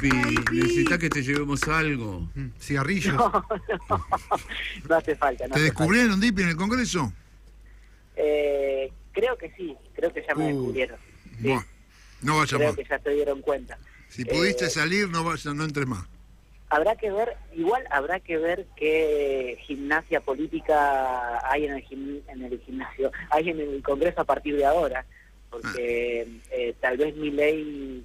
Necesitas que te llevemos algo. Cigarrillos. No hace falta. ¿Te descubrieron, Dipi, en el Congreso? Creo que sí, creo que ya me descubrieron. Sí. Bueno, no vaya Creo más. que ya se dieron cuenta. Si pudiste salir, no entres más. Habrá que ver, igual habrá que ver qué gimnasia política hay en el gimnasio, hay en el Congreso a partir de ahora, porque tal vez Milei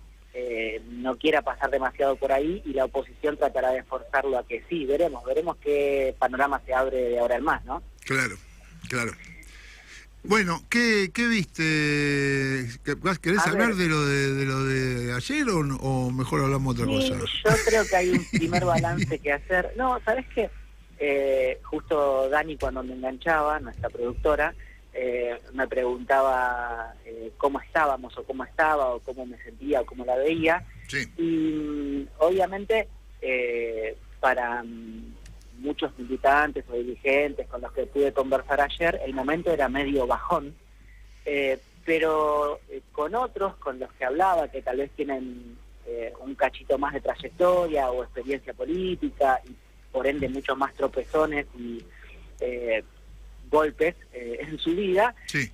no quiera pasar demasiado por ahí y la oposición tratará de forzarlo a que sí. Veremos qué panorama se abre de ahora en más, ¿no? Claro. Bueno, ¿qué viste? ¿Querés hablar de lo de ayer o mejor hablamos otra cosa? Yo creo que hay un primer balance que hacer. No, ¿sabés qué? Justo Dani, cuando me enganchaba, nuestra productora, me preguntaba cómo estábamos o cómo estaba o cómo me sentía o cómo la veía. Sí. Y obviamente para muchos militantes o dirigentes con los que pude conversar ayer, el momento era medio bajón, pero con otros con los que hablaba, que tal vez tienen un cachito más de trayectoria o experiencia política y por ende muchos más tropezones y golpes en su vida, Sí.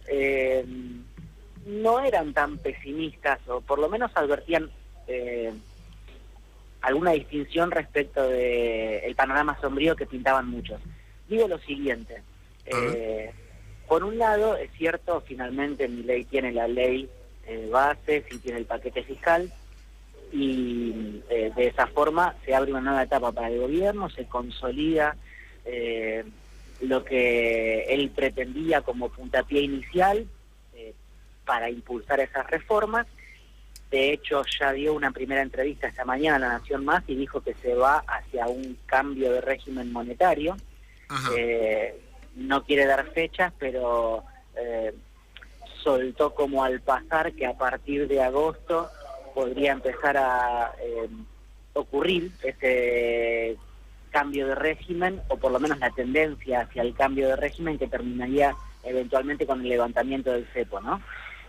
No eran tan pesimistas, o por lo menos advertían alguna distinción respecto de el panorama sombrío que pintaban muchos. Digo lo siguiente, por un lado, es cierto, finalmente Milei tiene la ley base, sí tiene el paquete fiscal, y de esa forma se abre una nueva etapa para el gobierno, se consolida lo que él pretendía como puntapié inicial para impulsar esas reformas. De hecho, ya dio una primera entrevista esta mañana a La Nación Más y dijo que se va hacia un cambio de régimen monetario. No quiere dar fechas, pero soltó como al pasar que a partir de agosto podría empezar a ocurrir ese cambio de régimen, o por lo menos la tendencia hacia el cambio de régimen que terminaría eventualmente con el levantamiento del cepo, ¿no?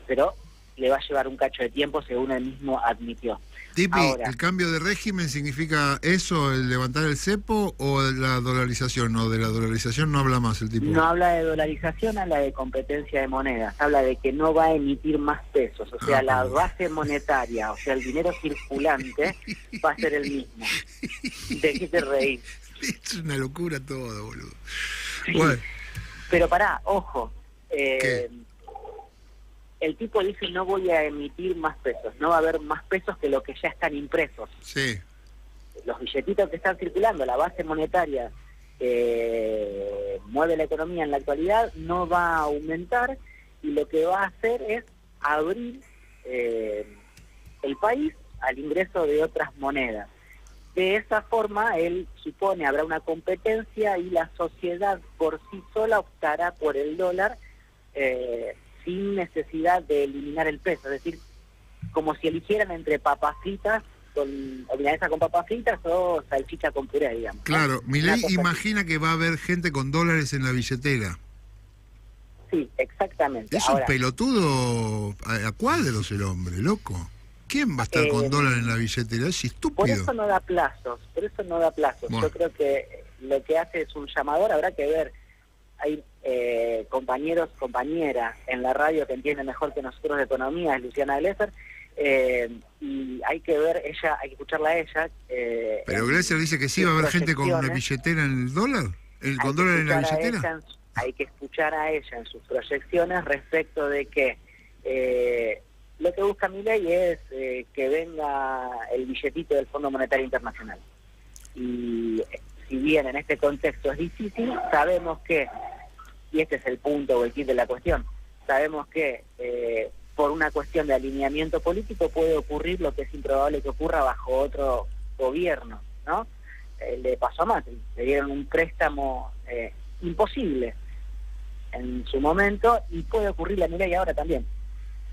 Pero le va a llevar un cacho de tiempo, según él mismo admitió. Tipi, Ahora, ¿el cambio de régimen significa eso, el levantar el cepo, o la dolarización? No, de la dolarización no habla más el tipo. no habla de dolarización, habla de competencia de monedas, habla de que no va a emitir más pesos, o sea, la base monetaria, o sea, el dinero circulante va a ser el mismo. ¿De qué te reís? Es una locura todo, boludo. Sí. Bueno. Pero pará, ojo, ¿Qué? el tipo dice no voy a emitir más pesos, no va a haber más pesos que lo que ya están impresos. Sí. Los billetitos que están circulando, la base monetaria que mueve la economía en la actualidad, no va a aumentar, y lo que va a hacer es abrir el país al ingreso de otras monedas. De esa forma, él supone habrá una competencia y la sociedad por sí sola optará por el dólar sin necesidad de eliminar el peso. Es decir, como si eligieran entre papas fritas, o milanesa con papas fritas o salchicha con puré, digamos. Claro, Milei imagina que va a haber gente con dólares en la billetera. Sí, exactamente. Es un pelotudo a cuadros el hombre, loco. ¿Quién va a estar con dólares en la billetera? Es estúpido. Por eso no da plazos, Bueno. Yo creo que lo que hace es un llamador, habrá que ver. Hay compañeros, compañeras en la radio que entienden mejor que nosotros de economía, es Luciana Glesser, y hay que ver, hay que escucharla a ella. Pero Glesser dice que sí, va a haber gente con una billetera en el dólar, con dólar en la billetera. Hay que escuchar a ella en sus proyecciones respecto de que lo que busca Milei es que venga el billetito del Fondo Monetario Internacional. Y si bien en este contexto es difícil, sabemos que, y este es el punto o el kit de la cuestión, sabemos que por una cuestión de alineamiento político puede ocurrir lo que es improbable que ocurra bajo otro gobierno, ¿no? Le pasó a Macri, le dieron un préstamo imposible en su momento, y puede ocurrirle a Milei ahora también,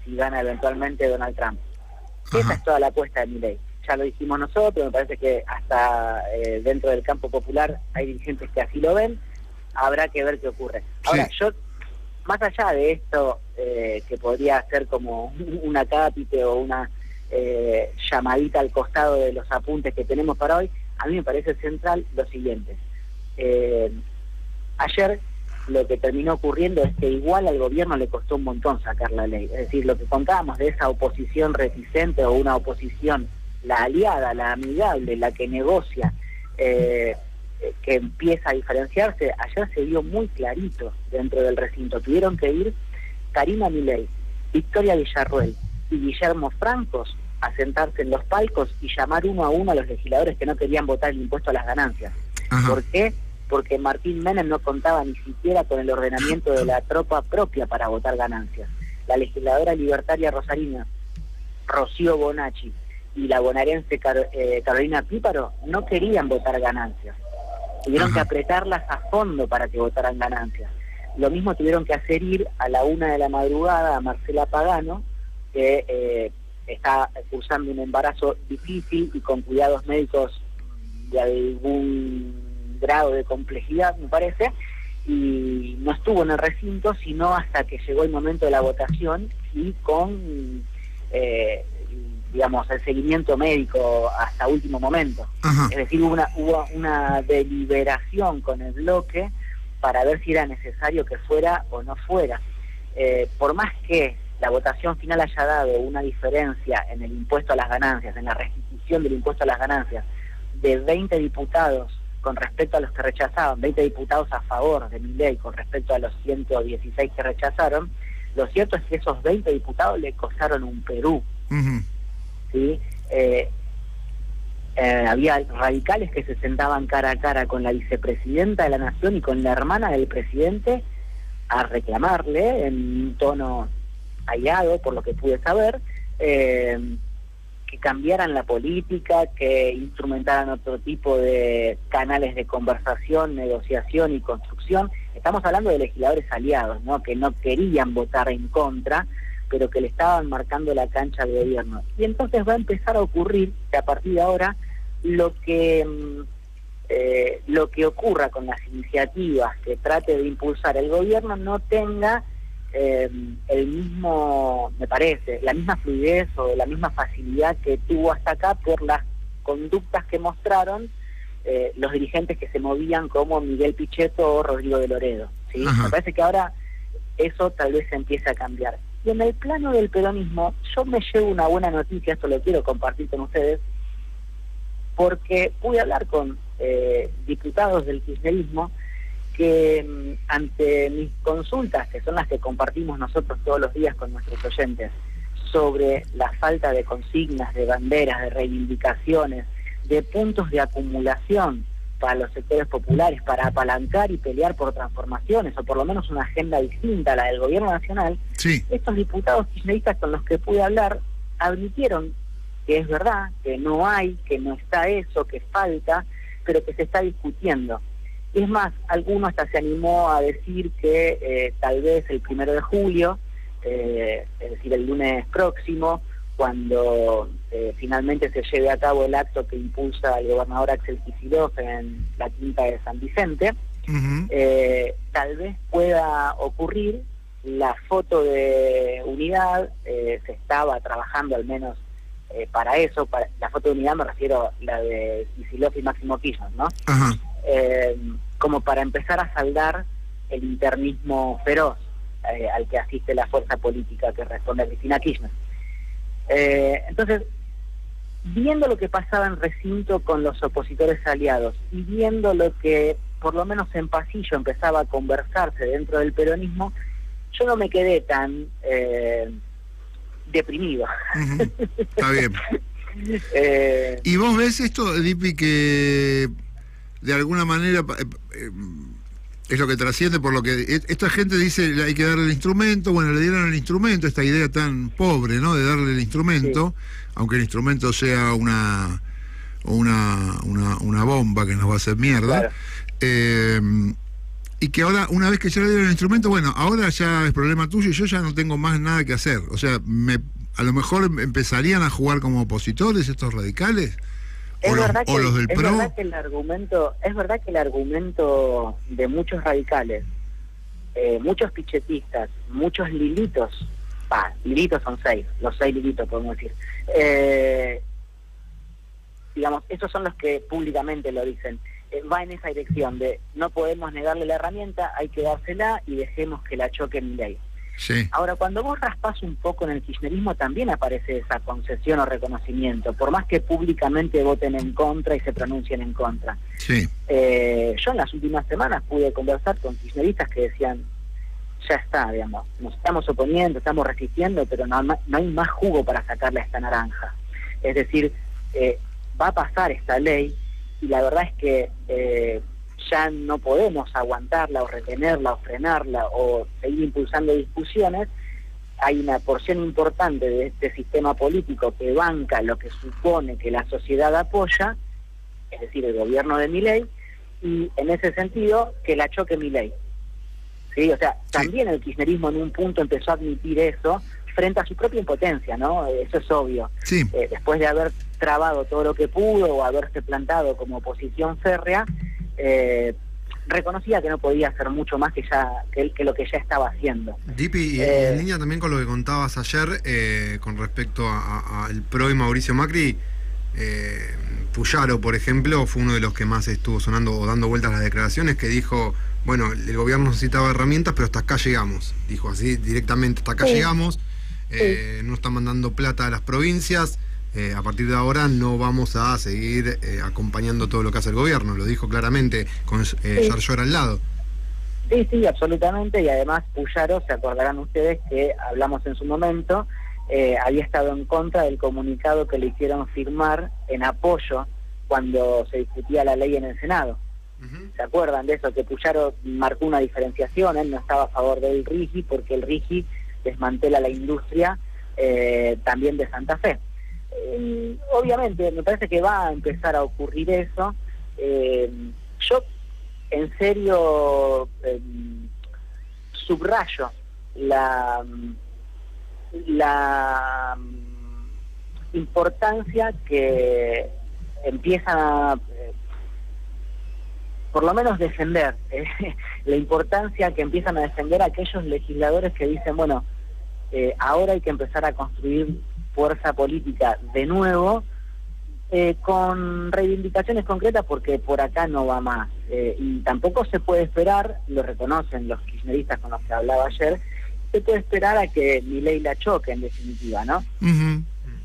si gana eventualmente Donald Trump. Esa es toda la apuesta de Milei. Ya lo dijimos nosotros, me parece que hasta dentro del campo popular hay dirigentes que así lo ven, habrá que ver qué ocurre. Ahora, sí, yo, más allá de esto, que podría ser como una cápite o una llamadita al costado de los apuntes que tenemos para hoy, a mí me parece central lo siguiente. Ayer lo que terminó ocurriendo es que igual al gobierno le costó un montón sacar la ley. Es decir, lo que contábamos de esa oposición reticente o una oposición, la aliada, la amigable, la que negocia, que empieza a diferenciarse, ayer se vio muy clarito dentro del recinto. Tuvieron que ir Karina Milei, Victoria Villarruel y Guillermo Francos a sentarse en los palcos y llamar uno a uno a los legisladores que no querían votar el impuesto a las ganancias. Ajá. ¿Por qué? Porque Martín Menem no contaba ni siquiera con el ordenamiento de la tropa propia para votar ganancias. La legisladora libertaria rosarina, Rocío Bonacci, y la bonaerense Carolina Píparo no querían votar ganancias. Tuvieron que apretarlas a fondo para que votaran ganancias. Lo mismo tuvieron que hacer ir a la 1 de la madrugada a Marcela Pagano, que está cursando un embarazo difícil y con cuidados médicos de algún grado de complejidad, me parece, y no estuvo en el recinto sino hasta que llegó el momento de la votación y con digamos, el seguimiento médico hasta último momento. Ajá. Es decir, hubo una deliberación con el bloque para ver si era necesario que fuera o no fuera. Por más que la votación final haya dado una diferencia en el impuesto a las ganancias, en la restitución del impuesto a las ganancias, de 20 diputados con respecto a los que rechazaban, 20 diputados a favor de Milei con respecto a los 116 que rechazaron, lo cierto es que esos 20 diputados le costaron un Perú. Uh-huh. ¿Sí? Había radicales que se sentaban cara a cara con la vicepresidenta de la Nación y con la hermana del presidente a reclamarle en un tono hallado, por lo que pude saber, que cambiaran la política, que instrumentaran otro tipo de canales de conversación, negociación y construcción. Estamos hablando de legisladores aliados, ¿no? Que no querían votar en contra, pero que le estaban marcando la cancha de gobierno. Y entonces va a empezar a ocurrir que a partir de ahora lo que ocurra con las iniciativas que trate de impulsar el gobierno no tenga el mismo, me parece, la misma fluidez o la misma facilidad que tuvo hasta acá por las conductas que mostraron los dirigentes que se movían como Miguel Pichetto o Rodrigo de Loredo, ¿sí? Me parece que ahora eso tal vez empiece a cambiar. Y en el plano del peronismo, yo me llevo una buena noticia, esto lo quiero compartir con ustedes, porque pude hablar con diputados del kirchnerismo que ante mis consultas, que son las que compartimos nosotros todos los días con nuestros oyentes, sobre la falta de consignas, de banderas, de reivindicaciones, de puntos de acumulación para los sectores populares, para apalancar y pelear por transformaciones, o por lo menos una agenda distinta a la del gobierno nacional, sí. Estos diputados kirchneristas con los que pude hablar admitieron que es verdad, que no hay, que no está eso, que falta, pero que se está discutiendo. Y es más, alguno hasta se animó a decir que tal vez el 1 de julio, es decir, el lunes próximo, cuando finalmente se lleve a cabo el acto que impulsa el gobernador Axel Kicillof en la Quinta de San Vicente, tal vez pueda ocurrir la foto de unidad. Se estaba trabajando al menos para eso. Para la foto de unidad me refiero a la de Kicillof y Máximo Kirchner, ¿no? Ajá. Como para empezar a saldar el internismo feroz al que asiste la fuerza política que responde a Cristina Kirchner. Entonces, viendo lo que pasaba en recinto con los opositores aliados y viendo lo que por lo menos en pasillo empezaba a conversarse dentro del peronismo, yo no me quedé tan deprimido. Está bien. ¿Y vos ves esto, Dipi, que de alguna manera es lo que trasciende por lo que esta gente dice hay que darle el instrumento? Bueno, le dieron el instrumento, esta idea tan pobre, ¿no?, de darle el instrumento, sí, aunque el instrumento sea una bomba que nos va a hacer mierda. Claro. Y que ahora, una vez que ya le dieron el instrumento, bueno, ahora ya es problema tuyo y yo ya no tengo más nada que hacer. O sea, a lo mejor empezarían a jugar como opositores estos radicales. Es verdad que los del PRO. Es verdad que el argumento de muchos radicales, muchos pichetistas, muchos lilitos Lilitos son 6, los 6 Lilitos podemos decir. Digamos, esos son los que públicamente lo dicen. Va en esa dirección de no podemos negarle la herramienta, hay que dársela y dejemos que la choque Milei. Sí. Ahora, cuando vos raspás un poco en el kirchnerismo también aparece esa concesión o reconocimiento, por más que públicamente voten en contra y se pronuncien en contra. Sí. Yo en las últimas semanas pude conversar con kirchneristas que decían, ya está, digamos, nos estamos oponiendo, estamos resistiendo, pero no hay más jugo para sacarle a esta naranja. Es decir, va a pasar esta ley y la verdad es que ya no podemos aguantarla o retenerla o frenarla o seguir impulsando discusiones. Hay una porción importante de este sistema político que banca lo que supone que la sociedad apoya, es decir, el gobierno de Milei, y en ese sentido que la choque Milei. ¿Sí? O sea, también el kirchnerismo en un punto empezó a admitir eso frente a su propia impotencia, ¿no? Eso es obvio. Sí. Después de haber trabado todo lo que pudo o haberse plantado como oposición férrea, reconocía que no podía hacer mucho más que lo que ya estaba haciendo. Dipi, y en línea también con lo que contabas ayer con respecto al PRO y Mauricio Macri, Puyaro, por ejemplo, fue uno de los que más estuvo sonando o dando vueltas las declaraciones, que dijo, bueno, el gobierno necesitaba herramientas, pero hasta acá llegamos. Dijo así directamente, hasta acá llegamos, no están mandando plata a las provincias, a partir de ahora no vamos a seguir acompañando todo lo que hace el gobierno. Lo dijo claramente con Yarlora al lado. Sí, absolutamente, y además Puyaro, se acordarán ustedes que hablamos en su momento, había estado en contra del comunicado que le hicieron firmar en apoyo cuando se discutía la ley en el Senado. ¿Se acuerdan de eso? Que Puyaro marcó una diferenciación, él no estaba a favor del RIGI porque el RIGI desmantela la industria también de Santa Fe. Obviamente, me parece que va a empezar a ocurrir eso. Yo, en serio, subrayo la importancia que empiezan a, por lo menos defender, la importancia que empiezan a defender aquellos legisladores que dicen, bueno, ahora hay que empezar a construir fuerza política de nuevo, con reivindicaciones concretas, porque por acá no va más. Y tampoco se puede esperar, lo reconocen los kirchneristas con los que hablaba ayer, se puede esperar a que Milei la choque, en definitiva, ¿no?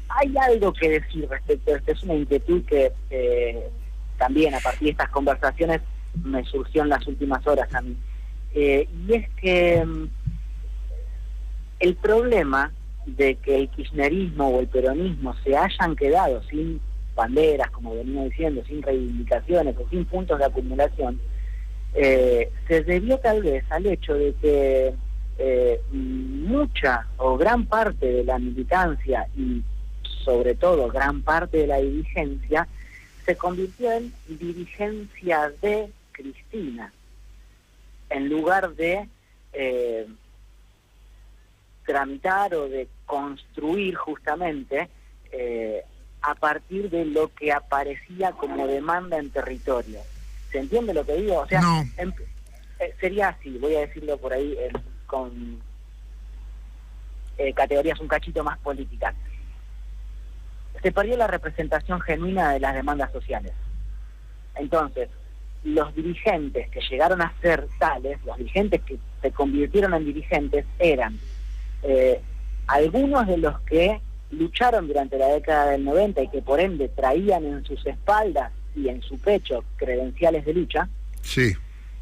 Hay algo que decir respecto a esto, es una inquietud que también a partir de estas conversaciones me surgió en las últimas horas a mí. Y es que el problema de que el kirchnerismo o el peronismo se hayan quedado sin banderas, como venía diciendo, sin reivindicaciones o sin puntos de acumulación, se debió tal vez al hecho de que mucha o gran parte de la militancia y sobre todo gran parte de la dirigencia se convirtió en dirigencia de Cristina, en lugar de tramitar o de construir justamente a partir de lo que aparecía como demanda en territorio. ¿Se entiende lo que digo? O sea, no. Sería así, voy a decirlo por ahí con categorías un cachito más políticas. Se perdió la representación genuina de las demandas sociales. Entonces, los dirigentes que llegaron a ser tales, los dirigentes que se convirtieron en dirigentes, eran algunos de los que lucharon durante la década del 90 y que por ende traían en sus espaldas y en su pecho credenciales de lucha. Sí.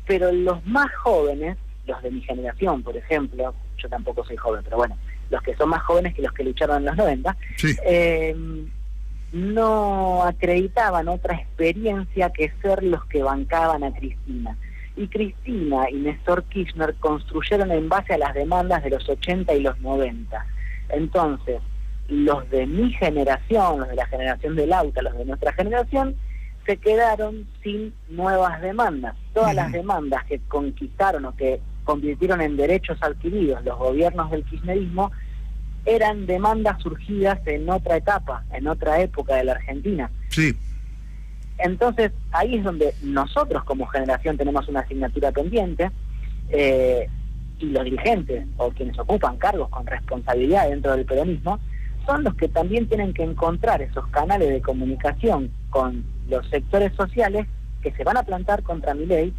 Pero los más jóvenes, los de mi generación, por ejemplo, yo tampoco soy joven, pero bueno, los que son más jóvenes que los que lucharon en los 90, sí, no acreditaban otra experiencia que ser los que bancaban a Cristina. Y Cristina y Néstor Kirchner construyeron en base a las demandas de los 80 y los 90. Entonces, los de mi generación, los de la generación del Lauta, los de nuestra generación, se quedaron sin nuevas demandas. Todas las demandas que conquistaron o que convirtieron en derechos adquiridos los gobiernos del kirchnerismo eran demandas surgidas en otra etapa, en otra época de la Argentina. Sí. Entonces, ahí es donde nosotros como generación tenemos una asignatura pendiente, y los dirigentes o quienes ocupan cargos con responsabilidad dentro del peronismo son los que también tienen que encontrar esos canales de comunicación con los sectores sociales que se van a plantar contra Milei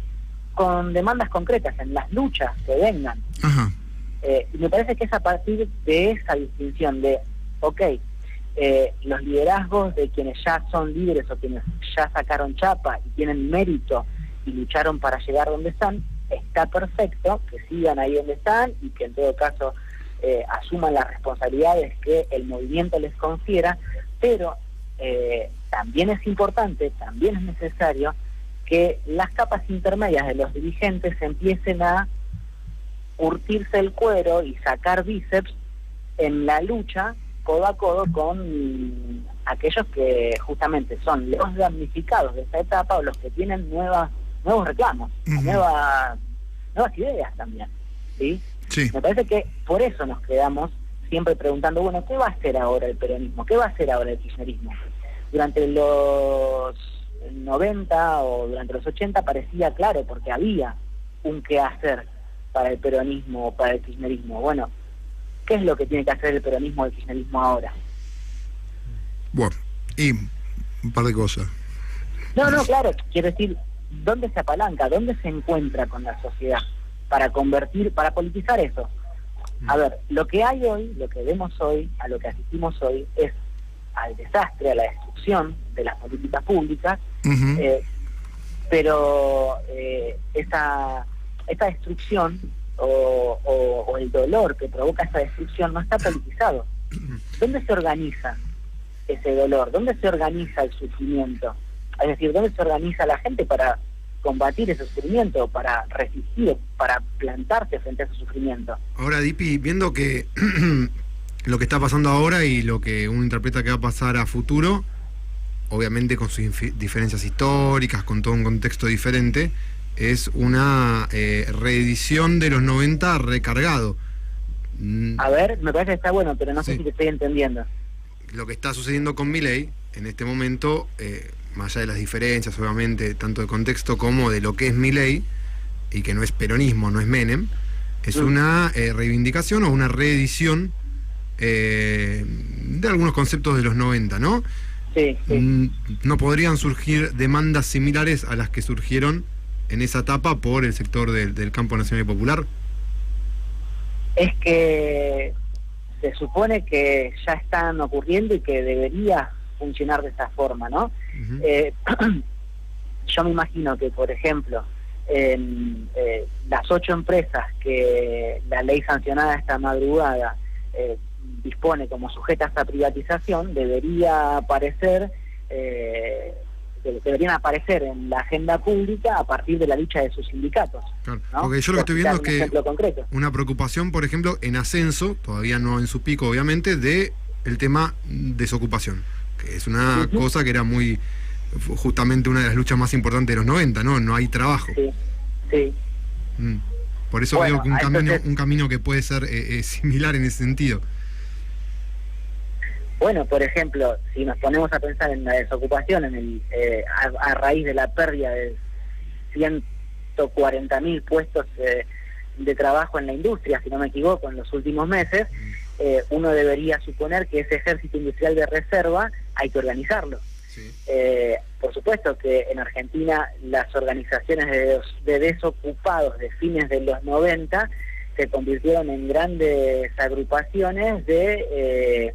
con demandas concretas en las luchas que vengan. Ajá. Y me parece que es a partir de esa distinción de, los liderazgos de quienes ya son líderes o quienes ya sacaron chapa y tienen mérito y lucharon para llegar donde están, está perfecto que sigan ahí donde están y que en todo caso asuman las responsabilidades que el movimiento les confiera, pero también es importante, también es necesario que las capas intermedias de los dirigentes empiecen a curtirse el cuero y sacar bíceps en la lucha codo a codo con aquellos que justamente son los damnificados de esta etapa o los que tienen nuevos reclamos, nuevas ideas también, ¿sí? Sí. Me parece que por eso nos quedamos siempre preguntando, bueno, ¿qué va a hacer ahora el peronismo? ¿Qué va a hacer ahora el kirchnerismo? Durante los 90 o durante los 80 parecía claro, porque había un qué hacer para el peronismo o para el kirchnerismo. Bueno, ¿qué es lo que tiene que hacer el peronismo o el kirchnerismo ahora? Bueno, y un par de cosas. No, claro, quiero decir, ¿dónde se apalanca? ¿Dónde se encuentra con la sociedad? Para politizar eso. A ver, lo que hay hoy, lo que vemos hoy, a lo que asistimos hoy, es al desastre, a la destrucción de las políticas públicas, pero esa destrucción o el dolor que provoca esa destrucción no está politizado. ¿Dónde se organiza ese dolor? ¿Dónde se organiza el sufrimiento? Es decir, ¿dónde se organiza la gente para combatir ese sufrimiento, para resistir, para plantarse frente a ese sufrimiento? Ahora, Dipi, viendo que lo que está pasando ahora y lo que uno interpreta que va a pasar a futuro, obviamente con sus diferencias históricas, con todo un contexto diferente, es una reedición de los 90 recargado. A ver, me parece que está bueno, pero no sé si te estoy entendiendo. Lo que está sucediendo con Milei en este momento, más allá de las diferencias, obviamente, tanto de contexto como de lo que es Milei, y que no es peronismo, no es Menem, es una reivindicación o una reedición de algunos conceptos de los 90, ¿no? Sí. ¿No podrían surgir demandas similares a las que surgieron en esa etapa por el sector del campo nacional y popular? Es que se supone que ya están ocurriendo y que debería funcionar de esa forma, ¿no? Yo me imagino que, por ejemplo, las 8 empresas que la ley sancionada esta madrugada dispone como sujetas a privatización deberían aparecer en la agenda pública a partir de la lucha de sus sindicatos. Claro, ¿no? Porque yo lo que estoy viendo es que una preocupación, por ejemplo, en ascenso, todavía no en su pico, obviamente, de el tema desocupación, que es una cosa que era justamente una de las luchas más importantes de los 90, ¿no? No hay trabajo. Sí. Por eso veo que un camino que puede ser similar en ese sentido. Bueno, por ejemplo, si nos ponemos a pensar en la desocupación, a raíz de la pérdida de 140.000 puestos de trabajo en la industria, si no me equivoco, en los últimos meses, uno debería suponer que ese ejército industrial de reserva hay que organizarlo. Sí. Por supuesto que en Argentina las organizaciones de desocupados de fines de los 90 se convirtieron en grandes agrupaciones de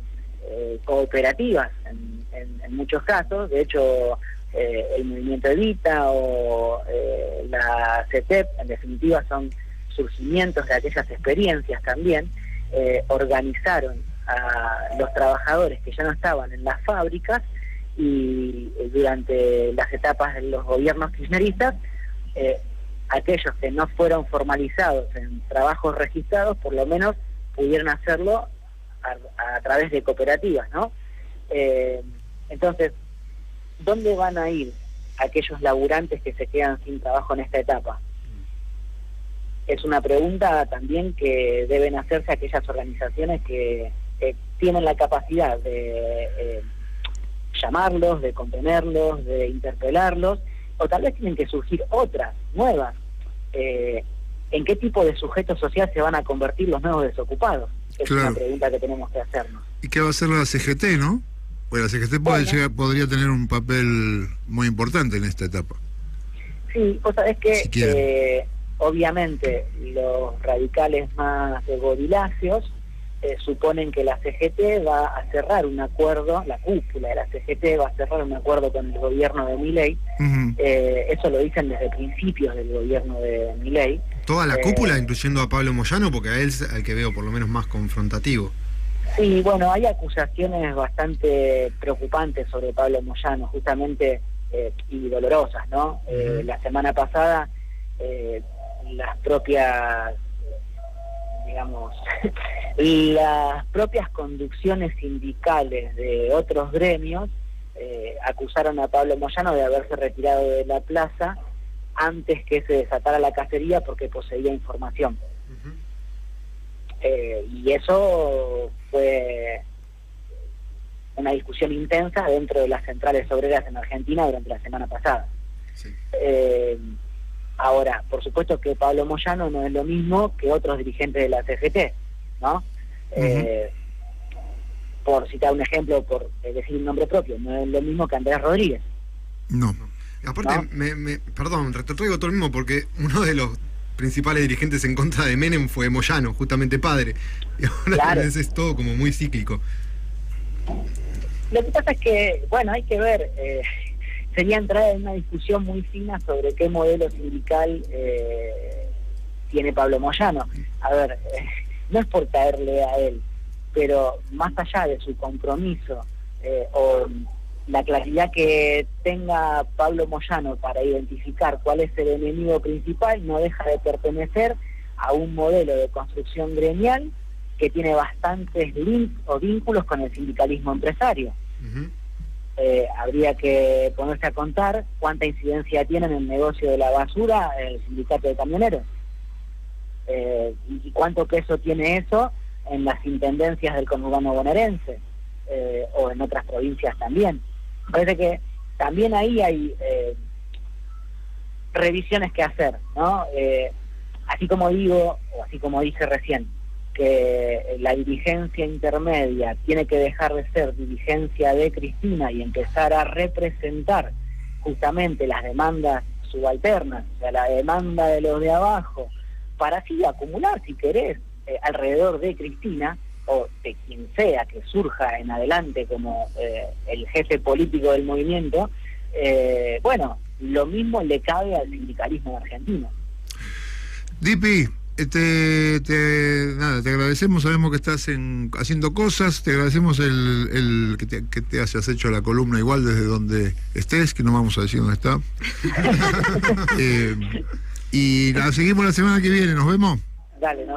cooperativas en muchos casos. De hecho, el movimiento Evita o la CETEP, en definitiva, son surgimientos de aquellas experiencias también. Organizaron a los trabajadores que ya no estaban en las fábricas y durante las etapas de los gobiernos kirchneristas, aquellos que no fueron formalizados en trabajos registrados, por lo menos pudieron hacerlo a través de cooperativas, ¿no? Entonces, ¿dónde van a ir aquellos laburantes que se quedan sin trabajo en esta etapa? Es una pregunta también que deben hacerse aquellas organizaciones que tienen la capacidad de llamarlos, de contenerlos, de interpelarlos, o tal vez tienen que surgir otras, nuevas. ¿en qué tipo de sujeto social se van a convertir los nuevos desocupados? Es Claro. una pregunta que tenemos que hacernos. ¿Y qué va a hacer la CGT, no? Pues la CGT podría tener un papel muy importante en esta etapa. Sí, vos sabés que Si quieren. obviamente los radicales más godiláceos suponen que la CGT va a cerrar un acuerdo, la cúpula de la CGT va a cerrar un acuerdo con el gobierno de Milei. Ujú. Eso lo dicen desde principios del gobierno de Milei. Toda la cúpula, incluyendo a Pablo Moyano, porque a él es al que veo por lo menos más confrontativo. Sí, bueno, hay acusaciones bastante preocupantes sobre Pablo Moyano, justamente, y dolorosas, ¿no? La semana pasada, las propias, digamos, las propias conducciones sindicales de otros gremios acusaron a Pablo Moyano de haberse retirado de la plaza antes que se desatara la cacería porque poseía información. Y eso fue una discusión intensa dentro de las centrales obreras en Argentina durante la semana pasada. Sí. Ahora, por supuesto que Pablo Moyano no es lo mismo que otros dirigentes de la CGT, ¿no? Por citar un ejemplo, por decir un nombre propio, no es lo mismo que Andrés Rodríguez. No. Aparte, perdón, retrotraigo todo lo mismo, porque uno de los principales dirigentes en contra de Menem fue Moyano, justamente padre. Y ahora Claro. es todo como muy cíclico. Lo que pasa es que, bueno, hay que ver, sería entrar en una discusión muy fina sobre qué modelo sindical tiene Pablo Moyano. A ver, no es por caerle a él, pero más allá de su compromiso o la claridad que tenga Pablo Moyano para identificar cuál es el enemigo principal, no deja de pertenecer a un modelo de construcción gremial que tiene bastantes links o vínculos con el sindicalismo empresario. Habría que ponerse a contar cuánta incidencia tiene en el negocio de la basura el sindicato de camioneros, y cuánto peso tiene eso en las intendencias del conurbano bonaerense, o en otras provincias también. Parece que también ahí hay revisiones que hacer, ¿no? Así como digo, o así como dije recién, que la dirigencia intermedia tiene que dejar de ser dirigencia de Cristina y empezar a representar justamente las demandas subalternas, o sea, la demanda de los de abajo, para así acumular, si querés, alrededor de Cristina, o de quien sea que surja en adelante como el jefe político del movimiento, bueno, lo mismo le cabe al sindicalismo argentino. Dipi, nada, te agradecemos, sabemos que estás haciendo cosas, te agradecemos que te hayas hecho la columna igual desde donde estés, que no vamos a decir dónde está. Y nada, seguimos la semana que viene, ¿nos vemos? Dale, ¿no?